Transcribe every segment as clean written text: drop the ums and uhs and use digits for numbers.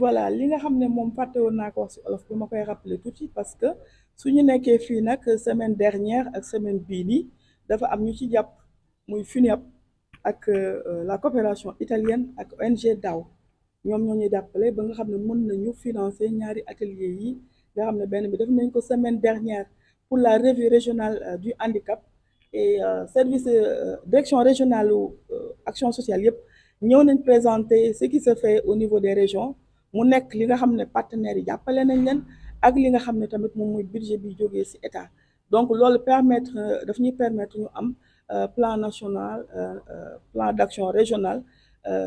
voilà li nga xam ne moom fàtte woon naa ko wax ci olof bi ma koy rappeler tuuti parce que su ñu nekkee fii nag semaine dernière ak semaine bii nii dafa am ñu ci jàpp muy FUNIAB ak la coopération italienne ak ONG DAW ñoom ñoo ñuy jàppale ba nga xam ne mën nañu financer ñaari atelier yi nga xam ne benn bi def nañ ko semaine dernière pour la revue régionale du handicap et service direction régionale action sociale yëpp ñëw nañ présenter ce qui se fait au niveau des régions mu nekk li nga xam ne partenaires yi jàppale nañ leen ak li nga xam ne tamit moom mooy budget bi jógee ci état donc loolu permettre daf ñuy permettre ñu am plan national plan d'action régional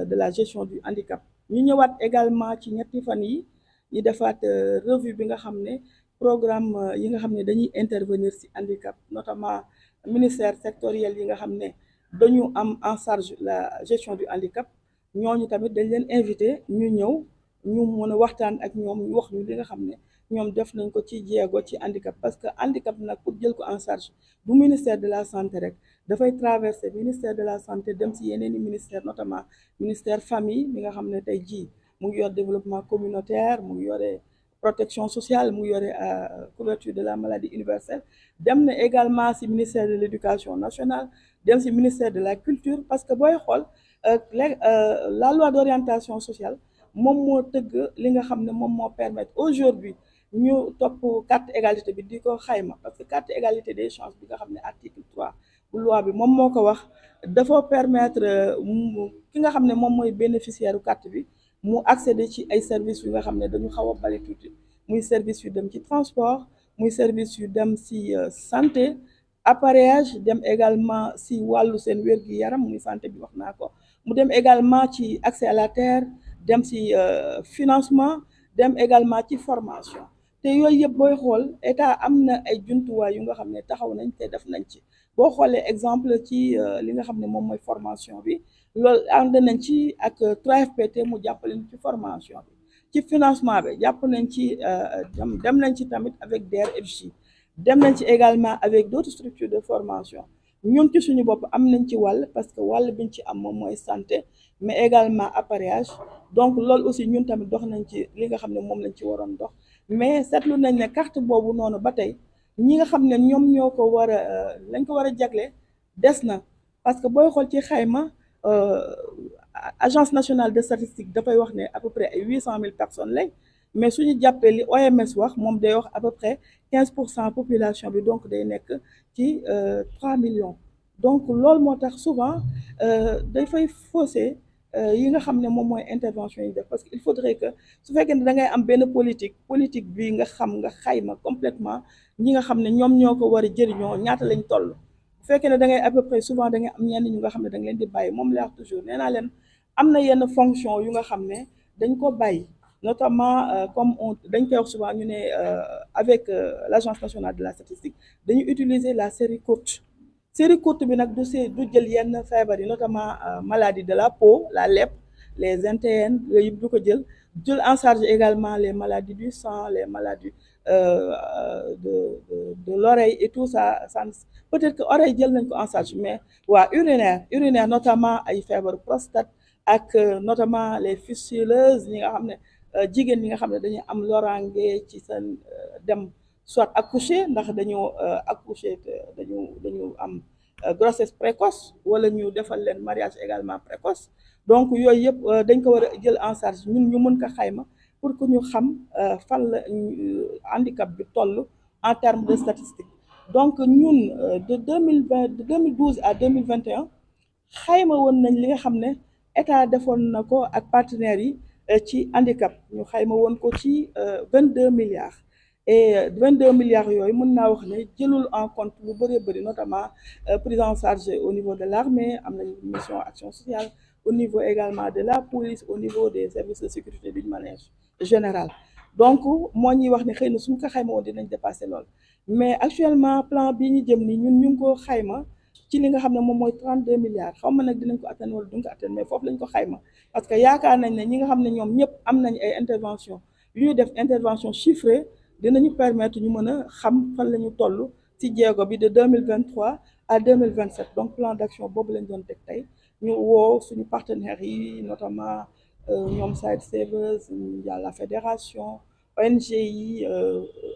de la gestion du handicap ñu ñëwaat également ci ñetti fan yi ñu defaat revue bi nga xam ne programme yi nga xam ne dañuy intervenir ci handicap notamment ministère sectoriel yi nga xam ne dañu am en charge la gestion du handicap ñooñu tamit dañ leen invité ñu ñëw ñu mën a waxtaan ak ñoom ñu wax ñu li nga xam ne ñoom def nañ ko ci jéego ci handicap parce que handicap nag pour jël ko en charge bu ministère de la santé rek dafay traverser ministère de la santé dem ci yeneeni ministère notamment ministère famille mi nga xam ne tey jii mu ngi yor développement communautaire mu ngi yore protection sociale mu ngi yore couverture de la maladie universelle dem na également ci ministère de l'éducation nationale dem ci ministère de la culture parce que booy xool la loi d'orientation sociale moom moo tëgg li nga xam ne moom moo permettre aujourd'hui ñu topp carte égalité bi di ko xayma parce que carte égalité des chances bi nga xam ne article 3 bu loi bi moom moo ko wax dafa permettre ki nga xam ne moom mooy bénéficiaire carte bi mu accéder ci ay services yu nga xam ne dañu xaw a bari tuuti muy service yu dem ci transport muy service yu dem ci santé appareillage dem également ci wàllu seen wér-gu-yaram muy santé bi wax naa ko mu dem également ci accès à la terre dem ci financement dem également ci formation te yooyu yëpp booy xool état am na ay jumtuwaay yu nga xam ne taxaw nañ te def nañ ci boo xoolee exemple ci li nga xam ne moom mooy formation bi loolu ànd nañ ci ak 3FPT mu jàppale ci formation bi ci financement bi jàpp nañ ci dem nañ ci tamit avec DER/FJ dem nañ ci également avec d'autres structures de formation ñun ci suñu bopp am nañ ci wàll parce que wàll biñ ci am moom mooy santé mais également appareillage donc loolu aussi ñun tamit dox nañ ci li nga xam ne moom lañ ci waroon dox mais seetlu nañ ne carte boobu noonu ba tey ñi nga xam ne ñoom ñoo ko war a lañ ko war a jagle des na parce que booy xool ci xayma agence nationale de statistique dafay wax ne à peu près ay 800 000 personnes lañ mais suñu jàppee li OMS wax moom day wax à peu près 15% population bi donc day nekk ci 3 millions donc loolu moo tax souvent dafay fausser yi nga xam ne moom mooy intervention yi def parce que il faudrait que su fekkee ne da ngay am benn politique bi nga xam nga xayma complètement ñi nga xam ne ñoom ñoo ko war a jëriñoo ñaata lañ toll bu fekkee ne da ngay à peu près souvent da ngay am ñenn ñu nga xam ne da nga leen di bàyyi moom la wax toujours nee naa leen am na yenn fonction yu nga xam ne dañ ko bàyyi notamment comme dañ koy wax souvent ñu ne avec l'agence nationale de la statistique dañu utiliser la série courte bi nag du jël yenn feebar yi notamment maladie de la peau la lèpre les NTN yooyu yëpp du ko jël en charge également les maladies du sang les maladies de l'oreille et tout ça peut-être que oreille jël nañ ko en charge mais waa urinaire notamment ay feebaru prostate ak notamment les fistuleuses ñi nga xam ne jigéen ñi nga xam ne dañuy am loraange ci seen dem soit accoucher ndax dañoo accoucher dañu am grossesse précoce wala ñu defal leen mariage également précoce donc yooyu yëpp dañ ko war a jël en charge ñun ñu mën ko xayma pour que ñu xam fan la handicap bi toll en termes de statistique donc ñun de 2012 à 2021 xayma woon nañ li nga xam ne état defoon na ko ak partenaires yi ci handicap ñu xayma woon ko ci 22 milliards et 22 milliards yooyu mën naa wax ne jëlul en compte lu bëree bëri notamment prise en charge au niveau de l'armée am nañu mission action sociale au niveau également de la police au niveau des services de sécurité d'une manière générale donc moo ñuy wax ne xëy na suñ ko xayma woon dinañ dépasser lool mais actuellement plan bii ñu jëm ni ñun ñu ngi ko xayma ci li nga xam ne moom mooy 32 milliards xaw ma nag dinañ ko atteindre wala duñ ko atteindre mais foofu lañ ko xayma parce que yaakaar nañ ne ñi nga xam ne ñoom ñëpp am nañ ay intervention yu ñuy def intervention chiffrée dinañu permettre ñu mën a xam fan la ñu toll ci jéego bi de 2023 à 2027 donc plan d'action boobu lañ doon teg tey ñu woo suñu partenaires yi notamment ñoom Side Savers, il y a la fédération, ONG yi,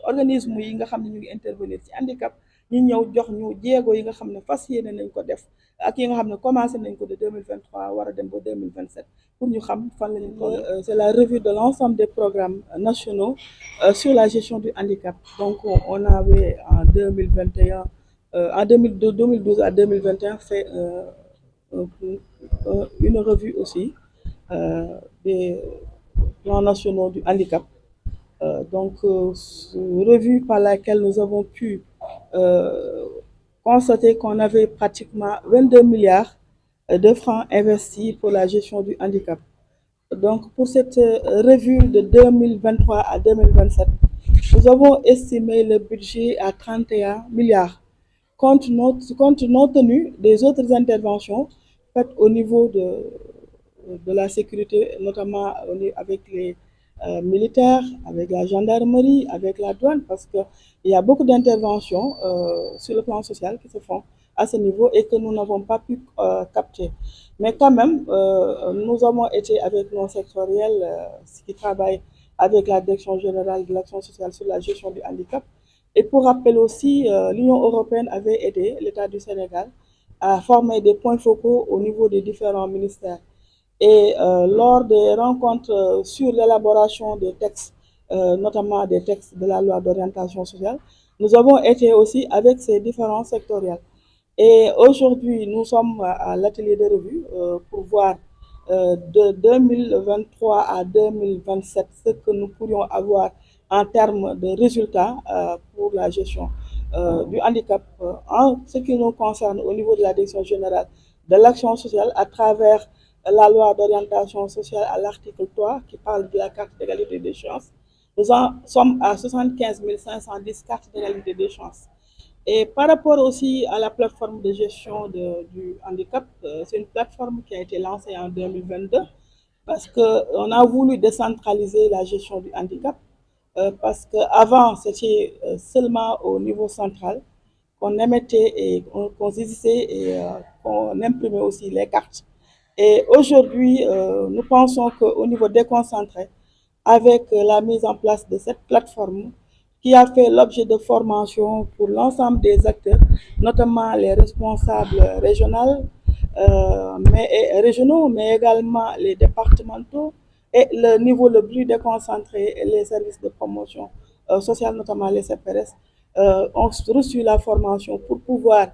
organisme yi nga xam ne ñu ngi intervenir ci handicap, ñu ñëw jox ñu jéego yi nga xam ne fas yéene nañ ko def ak yi nga xam ne commencé nañ ko de 2023 war a dem ba 2027 pour ñu xam fan la ñu toll. C'est la revue de l'ensemble des programmes nationaux sur la gestion du handicap. Donc on avait en 2021, en 2012 à 2021 fait une revue aussi des plans nationaux du handicap. Revue par laquelle nous avons pu constater qu'on avait pratiquement 22 milliards de francs investis pour la gestion du handicap. Donc, pour cette revue de 2023 à 2027, nous avons estimé le budget à 31 milliards, compte non tenu des autres interventions faites au niveau de la sécurité, notamment avec les militaires, avec la gendarmerie, avec la douane, parce qu'il y a beaucoup d'interventions sur le plan social qui se font à ce niveau et que nous n'avons pas pu capter. Mais quand même, nous avons été avec nos sectoriels qui travaillent avec la Direction générale de l'action sociale sur la gestion du handicap. Et pour rappel aussi, l'Union européenne avait aidé l'État du Sénégal à former des points focaux au niveau des différents ministères. Et lors des rencontres sur l'élaboration des textes, notamment des textes de la loi d'orientation sociale, nous avons été aussi avec ces différents sectoriels. Et aujourd'hui, nous sommes à l'atelier de revue pour voir de 2023 à 2027 ce que nous pourrions avoir en termes de résultats pour la gestion du handicap en ce qui nous concerne au niveau de la Direction générale de l'action sociale à travers la loi d'orientation sociale à l'article 3 qui parle de la carte d'égalité des chances. Nous en sommes à 75 510 cartes d'égalité des chances. Et par rapport aussi à la plateforme de gestion du handicap, c'est une plateforme qui a été lancée en 2022 parce qu'on a voulu décentraliser la gestion du handicap parce qu'avant, c'était seulement au niveau central qu'on émettait et qu'on saisissait et qu'on imprimait aussi les cartes. Et aujourd'hui, nous pensons qu'au niveau déconcentré, avec la mise en place de cette plateforme qui a fait l'objet de formation pour l'ensemble des acteurs, notamment les responsables régionaux, mais également les départementaux et le niveau le plus déconcentré, les services de promotion sociale, notamment les CPRS, ont reçu la formation pour pouvoir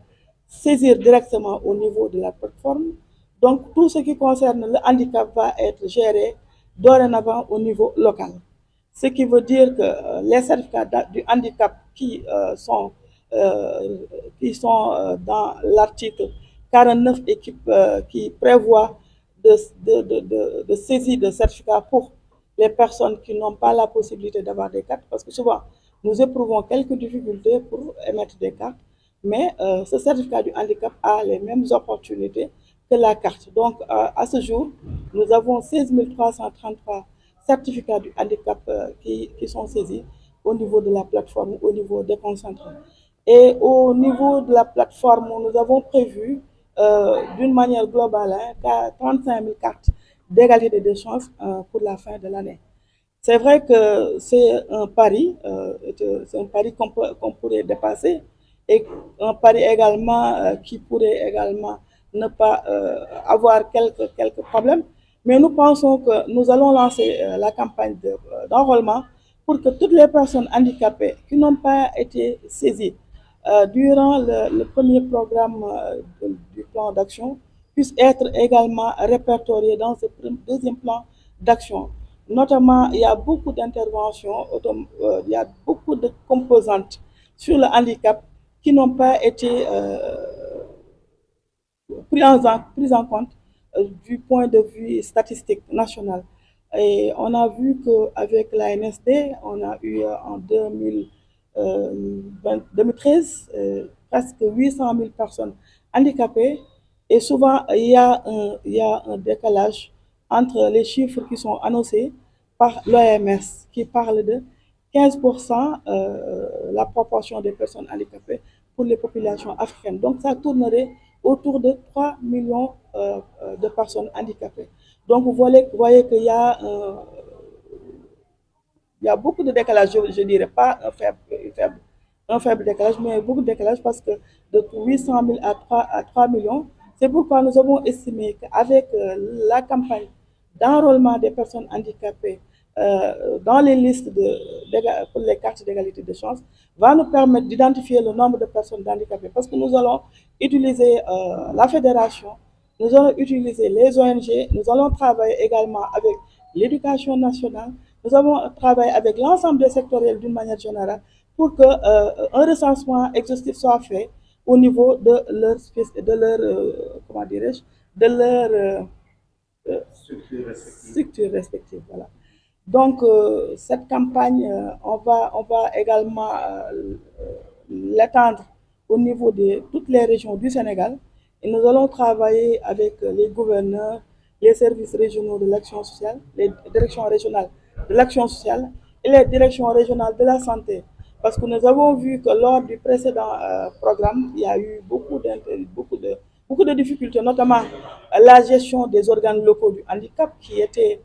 saisir directement au niveau de la plateforme. Donc, tout ce qui concerne le handicap va être géré dorénavant au niveau local. Ce qui veut dire que les certificats du handicap qui sont dans l'article 49 et qui prévoit de saisie de certificats pour les personnes qui n'ont pas la possibilité d'avoir des cartes, parce que souvent, nous éprouvons quelques difficultés pour émettre des cartes, mais ce certificat du handicap a les mêmes opportunités que la carte. Donc, à ce jour, nous avons 16 333 certificats du handicap qui sont saisis au niveau de la plateforme, au niveau déconcentré. Et au niveau de la plateforme, nous avons prévu d'une manière globale 35 000 cartes d'égalité des chances pour la fin de l'année. C'est vrai que c'est un pari qu'on pourrait dépasser et un pari également qui pourrait également ne pas avoir quelques problèmes. Mais nous pensons que nous allons lancer la campagne d'enrôlement pour que toutes les personnes handicapées qui n'ont pas été saisies durant le premier programme du plan d'action puissent être également répertoriées dans ce deuxième plan d'action. Notamment, il y a beaucoup d'interventions, il y a beaucoup de composantes sur le handicap qui n'ont pas été prise en compte du point de vue statistique national. Et on a vu qu'avec la NSD, on a eu en 2013 presque 800 000 personnes handicapées. Et souvent, il y a un décalage entre les chiffres qui sont annoncés par l'OMS, qui parle de 15% la proportion des personnes handicapées pour les populations africaines. Donc ça tournerait autour de 3 millions de personnes handicapées. Donc vous voyez qu'il y a il y a beaucoup de décalage, je dirais pas un faible décalage, mais beaucoup de décalage parce que de 800 000 à 3 millions, c'est pourquoi nous avons estimé qu'avec la campagne d'enrôlement des personnes handicapées dans les listes pour les cartes d'égalité de chance, va nous permettre d'identifier le nombre de personnes handicapées parce que nous allons utiliser la fédération, nous allons utiliser les ONG, nous allons travailler également avec l'éducation nationale, nous avons travaillé avec l'ensemble des sectoriels d'une manière générale pour que un recensement exhaustif soit fait au niveau de leur comment dirais-je, de leur structure respective. Voilà. Donc cette campagne, on va également l'étendre au niveau de toutes les régions du Sénégal et nous allons travailler avec les gouverneurs, les services régionaux de l'action sociale, les directions régionales de l'action sociale et les directions régionales de la santé. Parce que nous avons vu que lors du précédent programme, il y a eu beaucoup de difficultés, notamment la gestion des organes locaux du handicap qui étaient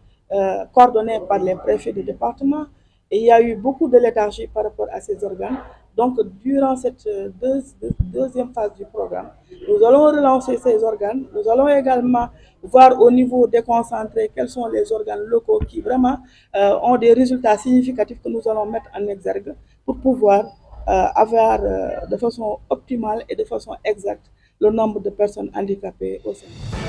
coordonnés par les préfets de département. Et il y a eu beaucoup de léthargie par rapport à ces organes. Donc, durant cette deuxième phase du programme, nous allons relancer ces organes. Nous allons également voir au niveau déconcentré quels sont les organes locaux qui vraiment ont des résultats significatifs que nous allons mettre en exergue pour pouvoir avoir de façon optimale et de façon exacte le nombre de personnes handicapées au Sénégal.